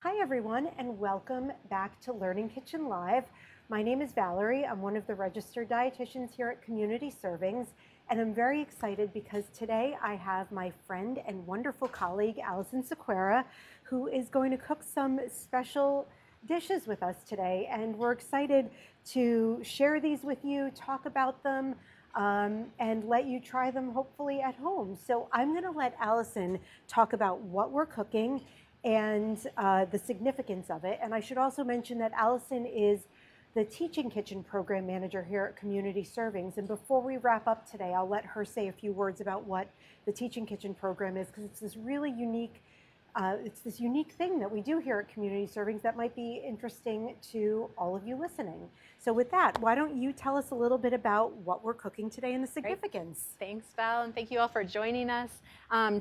Hi everyone, and welcome back to Learning Kitchen Live. My name is Valerie. I'm one of the registered dietitians here at Community Servings, and I'm very excited because today I have my friend and wonderful colleague, Allison Sequeira, who is going to cook some special dishes with us today, and we're excited to share these with you, talk about them, and let you try them hopefully at home. So I'm going to let Allison talk about what we're cooking and the significance of it. And I should also mention that Allison is the Teaching Kitchen Program Manager here at Community Servings. And before we wrap up today, I'll let her say a few words about what the Teaching Kitchen Program is, because it's this really unique thing that we do here at Community Servings that might be interesting to all of you listening. So with that, why don't you tell us a little bit about what we're cooking today and the significance? Great. Thanks, Val, and thank you all for joining us.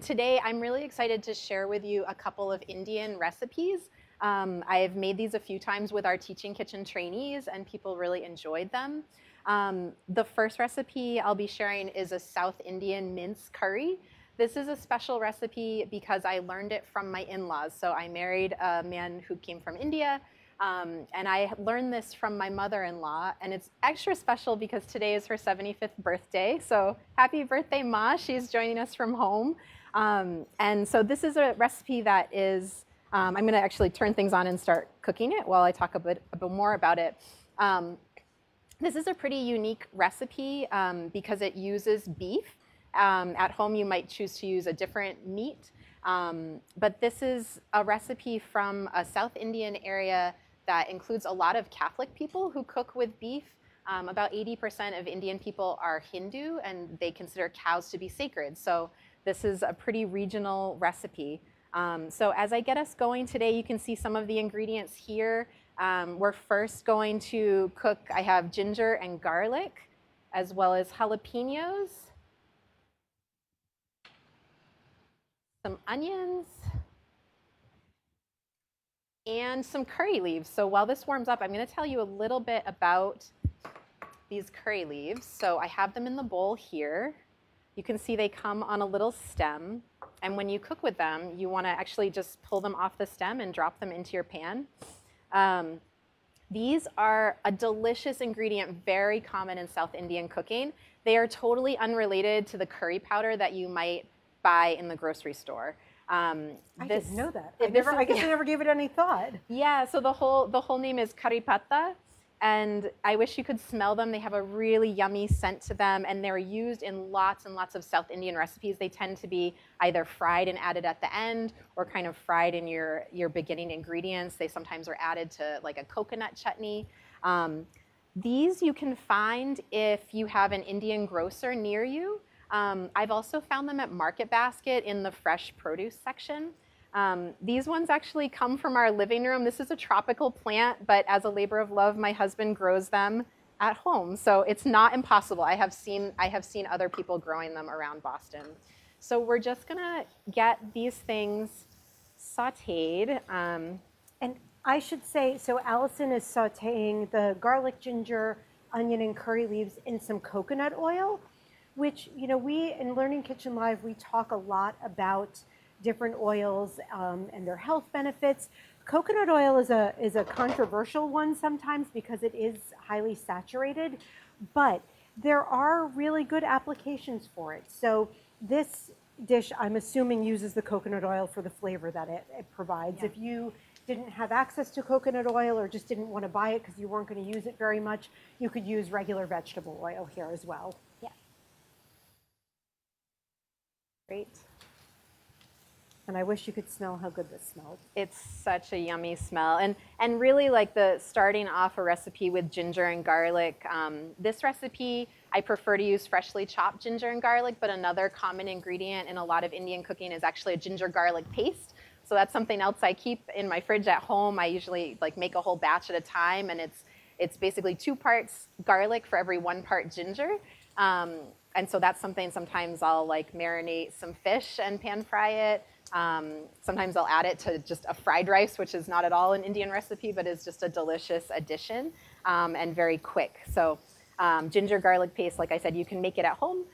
Today, I'm really excited to share with you a couple of Indian recipes. I have made these a few times with our Teaching Kitchen trainees, and people really enjoyed them. The first recipe I'll be sharing is a South Indian mince curry. This is a special recipe because I learned it from my in-laws. So I married a man who came from India, and I learned this from my mother-in-law, and it's extra special because today is her 75th birthday. So happy birthday, Ma. She's joining us from home. And so this is a recipe that is, I'm going to actually turn things on and start cooking it while I talk a bit more about it. This is a pretty unique recipe because it uses beef. At home, you might choose to use a different meat. But this is a recipe from a South Indian area that includes a lot of Catholic people who cook with beef. About 80% of Indian people are Hindu, and they consider cows to be sacred. So this is a pretty regional recipe. So as I get us going today, you can see some of the ingredients here. We're first going to cook, I have ginger and garlic, as well as jalapenos, some onions, and some curry leaves. So while this warms up, I'm going to tell you a little bit about these curry leaves. So I have them in the bowl here. You can see they come on a little stem. And when you cook with them, you want to actually just pull them off the stem and drop them into your pan. These are a delicious ingredient, very common in South Indian cooking. They are totally unrelated to the curry powder that you might buy in the grocery store. I didn't know that. I guess I never gave it any thought. Yeah, so the whole name is curry patta, and I wish you could smell them. They have a really yummy scent to them, and they're used in lots and lots of South Indian recipes. They tend to be either fried and added at the end, or kind of fried in your beginning ingredients. They sometimes are added to like a coconut chutney. These you can find if you have an Indian grocer near you. I've also found them at Market Basket in the fresh produce section. These ones actually come from our living room. This is a tropical plant, but as a labor of love, my husband grows them at home. So it's not impossible. I have seen other people growing them around Boston. So we're just gonna get these things sauteed. And I should say, so Allison is sauteing the garlic, ginger, onion, and curry leaves in some coconut oil, which, we in Learning Kitchen Live, we talk a lot about different oils and their health benefits. Coconut oil is a controversial one sometimes because it is highly saturated, but there are really good applications for it. So this dish, I'm assuming, uses the coconut oil for the flavor that it provides. Yeah. If you didn't have access to coconut oil or just didn't want to buy it because you weren't going to use it very much, you could use regular vegetable oil here as well. Yeah. Great. And I wish you could smell how good this smells. It's such a yummy smell. And really, like, the starting off a recipe with ginger and garlic. This recipe, I prefer to use freshly chopped ginger and garlic, but another common ingredient in a lot of Indian cooking is actually a ginger garlic paste. So that's something else I keep in my fridge at home. I usually make a whole batch at a time, and it's basically 2 parts garlic for every 1 part ginger. And so that's something sometimes I'll marinate some fish and pan fry it. Sometimes I'll add it to just a fried rice, which is not at all an Indian recipe, but is just a delicious addition and very quick. So ginger garlic paste, like I said, you can make it at home.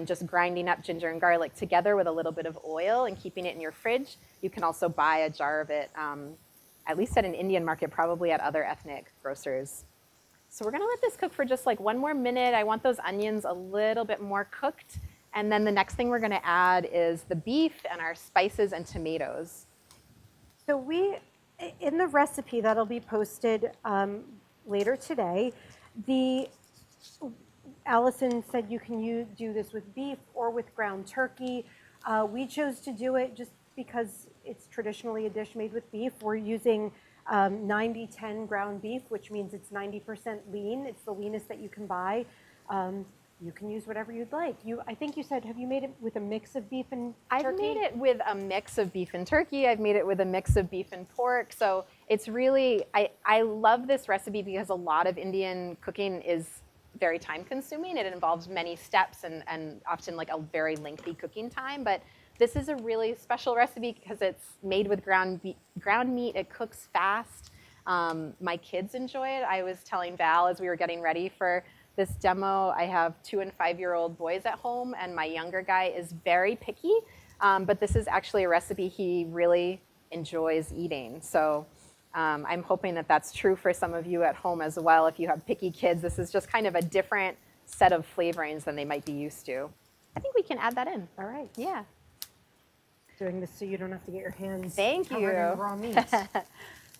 Just grinding up ginger and garlic together with a little bit of oil and keeping it in your fridge. You can also buy a jar of it at least at an Indian market, probably at other ethnic grocers. So we're gonna let this cook for just like 1 more minute. I want those onions a little bit more cooked. And then the next thing we're gonna add is the beef and our spices and tomatoes. So in the recipe that'll be posted later today, Allison said you can do this with beef or with ground turkey. We chose to do it just because it's traditionally a dish made with beef. We're using 90-10 ground beef, which means it's 90% lean. It's the leanest that you can buy. You can use whatever you'd like. I think you said, have you made it with a mix of beef and turkey? I've made it with a mix of beef and turkey. I've made it with a mix of beef and pork. So it's really, I love this recipe because a lot of Indian cooking is very time consuming. It involves many steps and often like a very lengthy cooking time. But this is a really special recipe because it's made with ground meat. It cooks fast. My kids enjoy it. I was telling Val as we were getting ready for this demo, I have 2- and 5-year-old boys at home, and my younger guy is very picky, but this is actually a recipe he really enjoys eating. So I'm hoping that that's true for some of you at home as well. If you have picky kids, this is just kind of a different set of flavorings than they might be used to. I think we can add that in. All right. Yeah. Doing this so you don't have to get your hands Thank covered you. in the raw meat.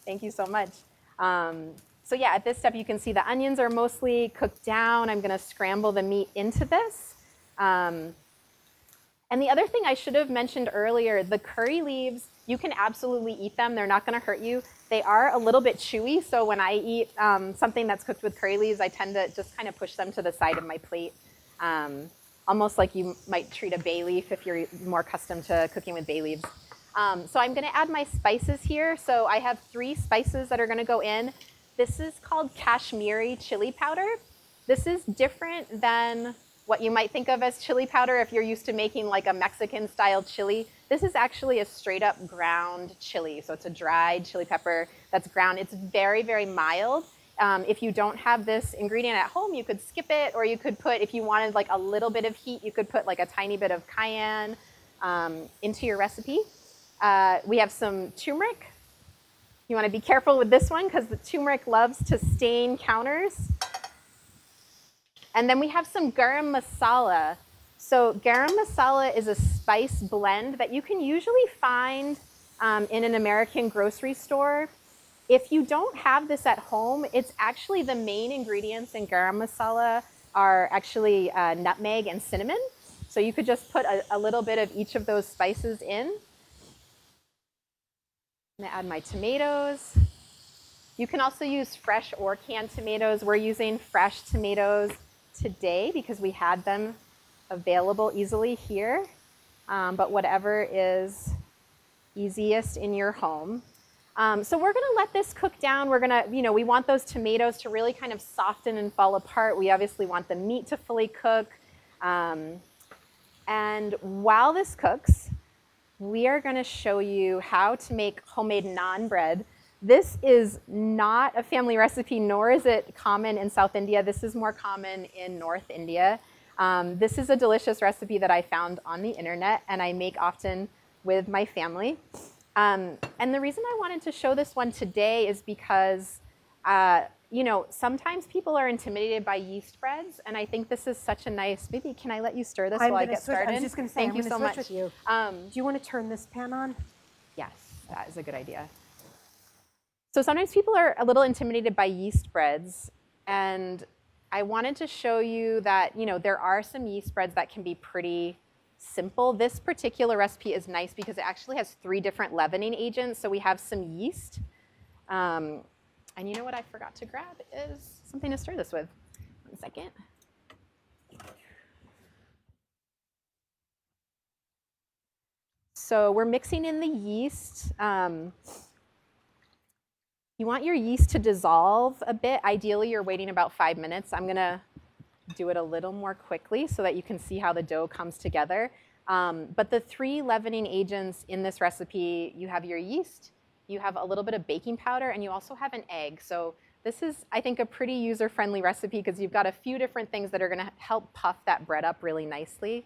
Thank you so much. So yeah, at this step you can see the onions are mostly cooked down. I'm gonna scramble the meat into this. And the other thing I should have mentioned earlier, the curry leaves, you can absolutely eat them. They're not gonna hurt you. They are a little bit chewy, so when I eat something that's cooked with curry leaves, I tend to just kind of push them to the side of my plate. Almost like you might treat a bay leaf if you're more accustomed to cooking with bay leaves. So I'm gonna add my spices here. So I have 3 spices that are gonna go in. This is called Kashmiri chili powder. This is different than what you might think of as chili powder if you're used to making like a Mexican style chili. This is actually a straight up ground chili. So it's a dried chili pepper that's ground. It's very, very mild. If you don't have this ingredient at home, you could skip it, or you could put, if you wanted like a little bit of heat, you could put like a tiny bit of cayenne into your recipe. We have some turmeric. You want to be careful with this one because the turmeric loves to stain counters. And then we have some garam masala. So garam masala is a spice blend that you can usually find in an American grocery store. If you don't have this at home, it's actually the main ingredients in garam masala are actually nutmeg and cinnamon. So you could just put a little bit of each of those spices in. I'm gonna add my tomatoes. You can also use fresh or canned tomatoes. We're using fresh tomatoes today because we had them available easily here, but whatever is easiest in your home. So we're gonna let this cook down. We're gonna, we want those tomatoes to really kind of soften and fall apart. We obviously want the meat to fully cook. And while this cooks, we are gonna show you how to make homemade naan bread. This is not a family recipe, nor is it common in South India. This is more common in North India. This is a delicious recipe that I found on the internet and I make often with my family. And the reason I wanted to show this one today is because, sometimes people are intimidated by yeast breads, and I think this is such a nice, maybe can I let you stir this while I get started? I was just going to say, Thank you so much. with you. Do you want to turn this pan on? Yes, that is a good idea. So sometimes people are a little intimidated by yeast breads, and I wanted to show you that, there are some yeast breads that can be pretty simple. This particular recipe is nice because it actually has 3 different leavening agents. So we have some yeast. And you know what I forgot to grab is something to stir this with. 1 second. So we're mixing in the yeast. You want your yeast to dissolve a bit. Ideally, you're waiting about 5 minutes. I'm going to do it a little more quickly so that you can see how the dough comes together. But the 3 leavening agents in this recipe, you have your yeast, you have a little bit of baking powder, and you also have an egg. So this is, I think, a pretty user-friendly recipe because you've got a few different things that are going to help puff that bread up really nicely.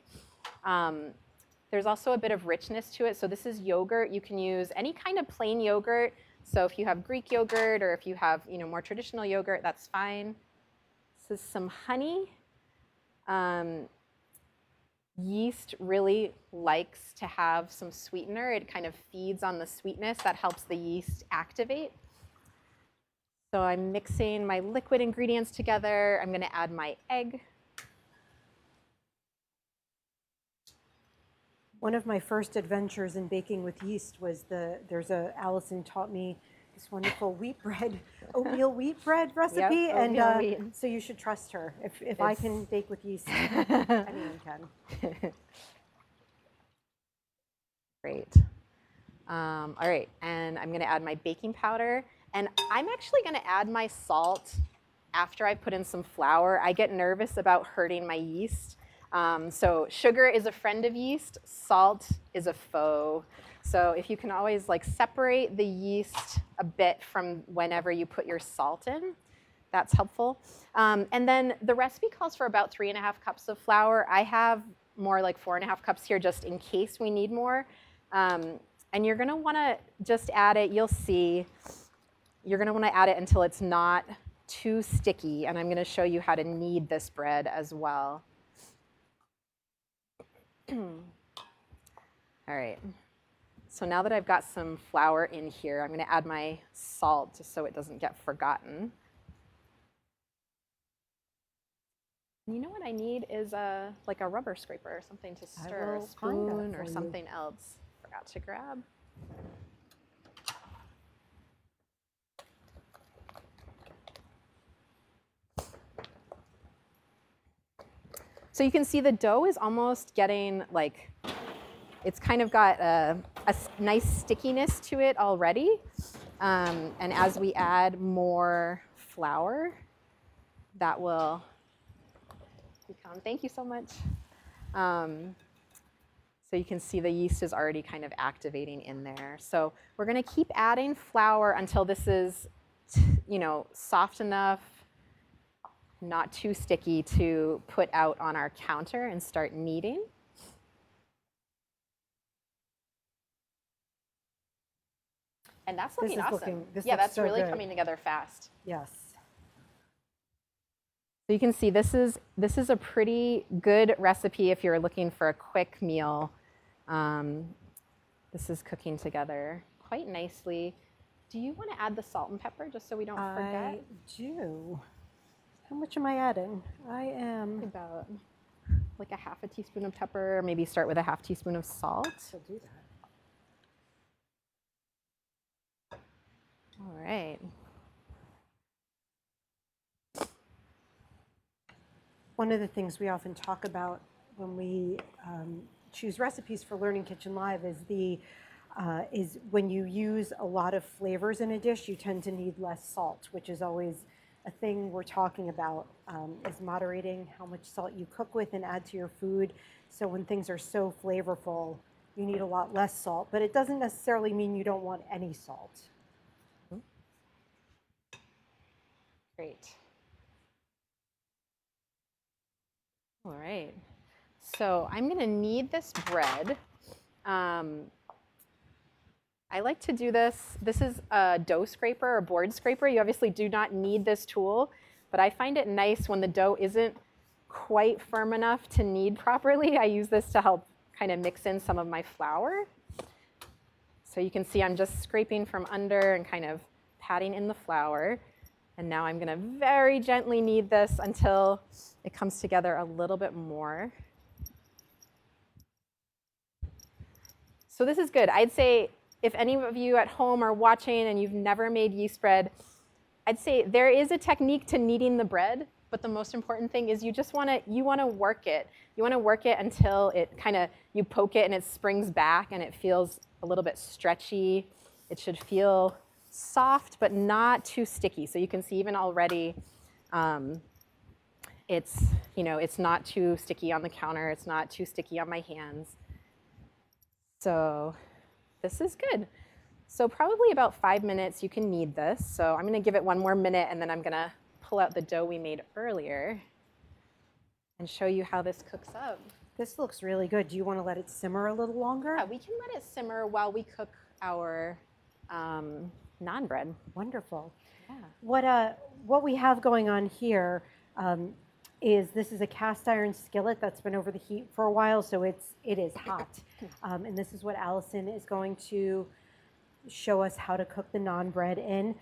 There's also a bit of richness to it. So this is yogurt. You can use any kind of plain yogurt. So if you have Greek yogurt or if you have more traditional yogurt, that's fine. This is some honey. Yeast really likes to have some sweetener. It kind of feeds on the sweetness that helps the yeast activate. So I'm mixing my liquid ingredients together. I'm going to add my egg. One of my first adventures in baking with yeast was Allison taught me this wonderful oatmeal wheat bread recipe. Yep, oatmeal wheat. So you should trust her. If I can bake with yeast, anyone can. Great. All right, and I'm going to add my baking powder. And I'm actually going to add my salt after I put in some flour. I get nervous about hurting my yeast. So sugar is a friend of yeast. Salt is a foe. So if you can always separate the yeast a bit from whenever you put your salt in, that's helpful. And then the recipe calls for about 3.5 cups of flour. I have more like 4.5 cups here just in case we need more. And you're going to want to just add it. You'll see. You're going to want to add it until it's not too sticky. And I'm going to show you how to knead this bread as well. All right. So now that I've got some flour in here, I'm going to add my salt just so it doesn't get forgotten. And you know what I need is like a rubber scraper or something to stir, a spoon or something else. Forgot to grab. So you can see the dough is almost getting it's kind of got a nice stickiness to it already. And as we add more flour, that will become, thank you so much. So you can see the yeast is already kind of activating in there. So we're going to keep adding flour until this is, soft enough, not too sticky to put out on our counter and start kneading. And that's looking awesome. That's so really good. Coming together fast. Yes. So you can see this is a pretty good recipe if you're looking for a quick meal. This is cooking together quite nicely. Do you want to add the salt and pepper just so we don't forget? I do. How much am I adding? I am about like a half a teaspoon of pepper. Maybe start with a half teaspoon of salt. I'll do that. All right. One of the things we often talk about when we choose recipes for Learning Kitchen Live is when you use a lot of flavors in a dish, you tend to need less salt, which is always a thing we're talking about, is moderating how much salt you cook with and add to your food. So when things are so flavorful, you need a lot less salt, but it doesn't necessarily mean you don't want any salt. Great. All right. So I'm going to knead this bread. I like to do this. This is a dough scraper or board scraper. You obviously do not need this tool, but I find it nice when the dough isn't quite firm enough to knead properly. I use this to help kind of mix in some of my flour. So you can see I'm just scraping from under and kind of patting in the flour. And now I'm going to very gently knead this until it comes together a little bit more. So this is good. I'd say if any of you at home are watching and you've never made yeast bread, I'd say there is a technique to kneading the bread, but the most important thing is you want to work it. You want to work it until it you poke it and it springs back and it feels a little bit stretchy. It should feel soft but not too sticky. So you can see even already it's not too sticky on the counter. It's not too sticky on my hands. So this is good. So probably about 5 minutes you can knead this. So I'm going to give it one more minute and then I'm going to pull out the dough we made earlier and show you how this cooks up. This looks really good. Do you want to let it simmer a little longer? Yeah, we can let it simmer while we cook our naan bread. Wonderful. Yeah. What we have going on here is this is a cast iron skillet that's been over the heat for a while, so it is hot. And this is what Allison is going to show us how to cook the naan bread in.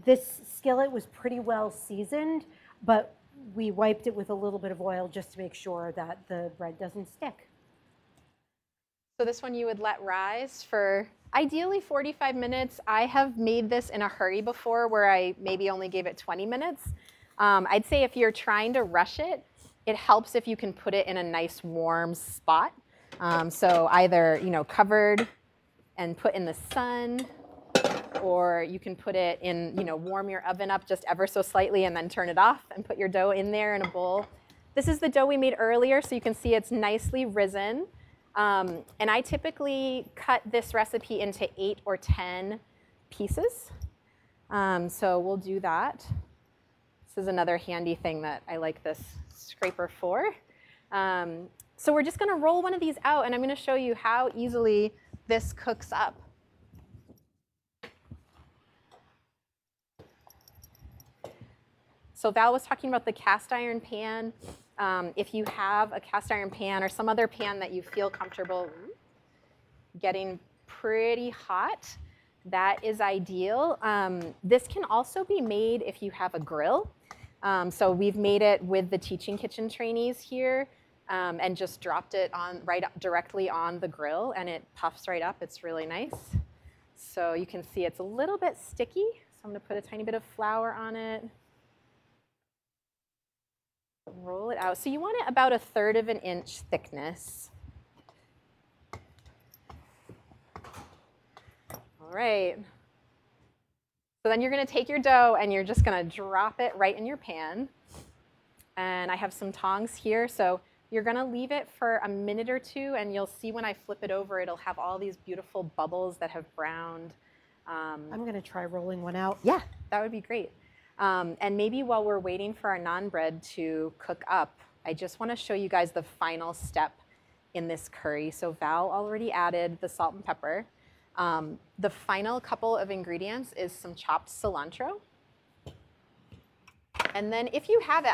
This skillet was pretty well seasoned, but we wiped it with a little bit of oil just to make sure that the bread doesn't stick. So this one you would let rise for ideally 45 minutes. I have made this in a hurry before where I maybe only gave it 20 minutes. I'd say if you're trying to rush it, it helps if you can put it in a nice warm spot. So either, covered and put in the sun, or you can put it in, warm your oven up just ever so slightly and then turn it off and put your dough in there in a bowl. This is the dough we made earlier, so you can see it's nicely risen. And I typically cut this recipe into 8 or 10 pieces. So we'll do that. This is another handy thing that I like this scraper for. So we're just going to roll one of these out, and I'm going to show you how easily this cooks up. So Val was talking about the cast iron pan. If you have a cast iron pan or some other pan that you feel comfortable getting pretty hot, that is ideal. This can also be made if you have a grill. So we've made it with the Teaching Kitchen trainees here and just dropped it on directly on the grill, and it puffs right up. It's really nice. So you can see it's a little bit sticky. So I'm going to put a tiny bit of flour on it. Roll it out. So you want it about 1/3 of an inch thickness. All right. So then you're going to take your dough and you're just going to drop it right in your pan. And I have some tongs here. So you're going to leave it for a minute or two, and you'll see when I flip it over, it'll have all these beautiful bubbles that have browned. I'm going to try rolling one out. Yeah, that would be great. And maybe while we're waiting for our naan bread to cook up, I just want to show you guys the final step in this curry. So Val already added the salt and pepper. The final couple of ingredients is some chopped cilantro. And then if you have it,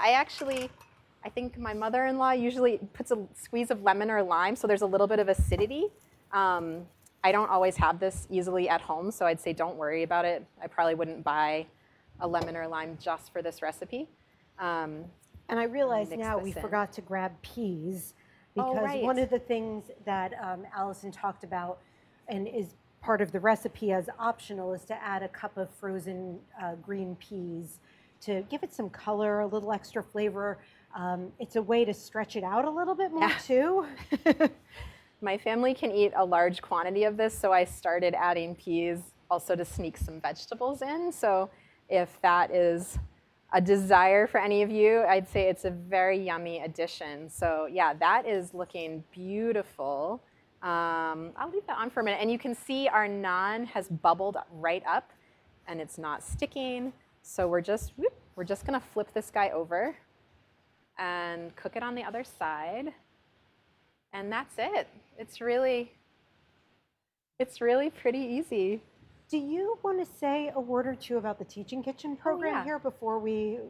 I think my mother-in-law usually puts a squeeze of lemon or lime, so there's a little bit of acidity. I don't always have this easily at home, so I'd say don't worry about it. I probably wouldn't buy a lemon or lime just for this recipe. And I realize now we forgot to grab peas, because one of the things that Allison talked about and is part of the recipe as optional is to add a cup of frozen green peas to give it some color, a little extra flavor. It's a way to stretch it out a little bit more too. My family can eat a large quantity of this, so I started adding peas also to sneak some vegetables in. So if that is a desire for any of you, I'd say it's a very yummy addition. So yeah, that is looking beautiful. I'll leave that on for a minute. And you can see our naan has bubbled right up and it's not sticking. So we're just gonna flip this guy over and cook it on the other side. And that's it. It's really pretty easy. Do you want to say a word or two about the Teaching Kitchen program here before we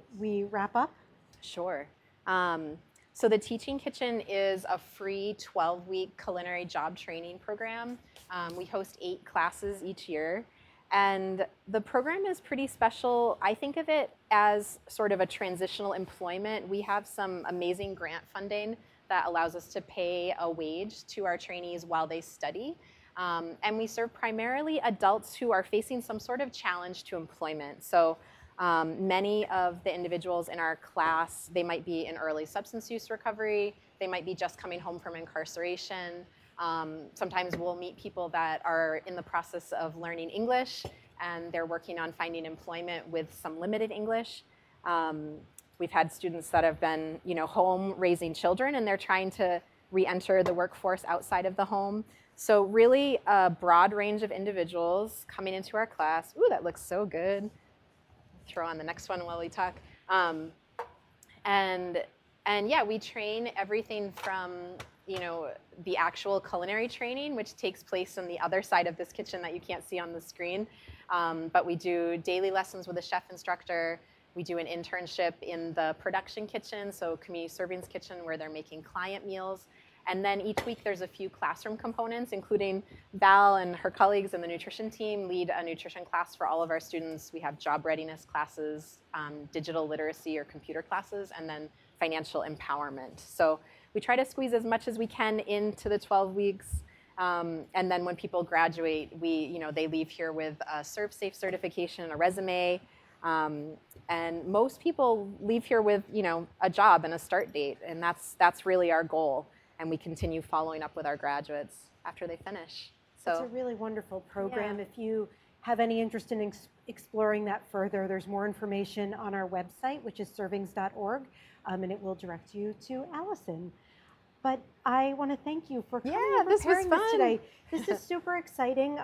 wrap up? Sure. So the Teaching Kitchen is a free 12-week culinary job training program. We host 8 classes each year. And the program is pretty special. I think of it as sort of a transitional employment. We have some amazing grant funding that allows us to pay a wage to our trainees while they study. And we serve primarily adults who are facing some sort of challenge to employment. So many of the individuals in our class, they might be in early substance use recovery, they might be just coming home from incarceration. Sometimes we'll meet people that are in the process of learning English and they're working on finding employment with some limited English. We've had students that have been, home raising children and they're trying to re-enter the workforce outside of the home. So really a broad range of individuals coming into our class. Ooh, that looks so good. Throw on the next one while we talk. And yeah, we train everything from, the actual culinary training, which takes place on the other side of this kitchen that you can't see on the screen. But we do daily lessons with a chef instructor. We do an internship in the production kitchen, so community servings kitchen, where they're making client meals. And then each week there's a few classroom components, including Val and her colleagues in the nutrition team lead a nutrition class for all of our students. We have job readiness classes, digital literacy or computer classes, and then financial empowerment. So we try to squeeze as much as we can into the 12 weeks. And then when people graduate, they leave here with a ServSafe certification, a resume, and most people leave here with a job and a start date, and that's really our goal. And we continue following up with our graduates after they finish. So it's a really wonderful program. Yeah. If you have any interest in exploring that further, there's more information on our website, which is servings.org, and it will direct you to Allison. But I want to thank you for coming and preparing this today. This is super exciting.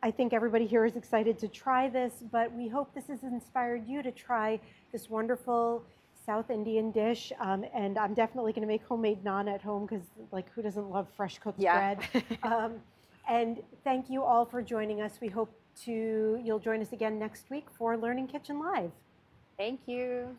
I think everybody here is excited to try this, but we hope this has inspired you to try this wonderful South Indian dish. And I'm definitely going to make homemade naan at home because, like, who doesn't love fresh cooked bread? And thank you all for joining us. We hope you'll join us again next week for Learning Kitchen Live. Thank you.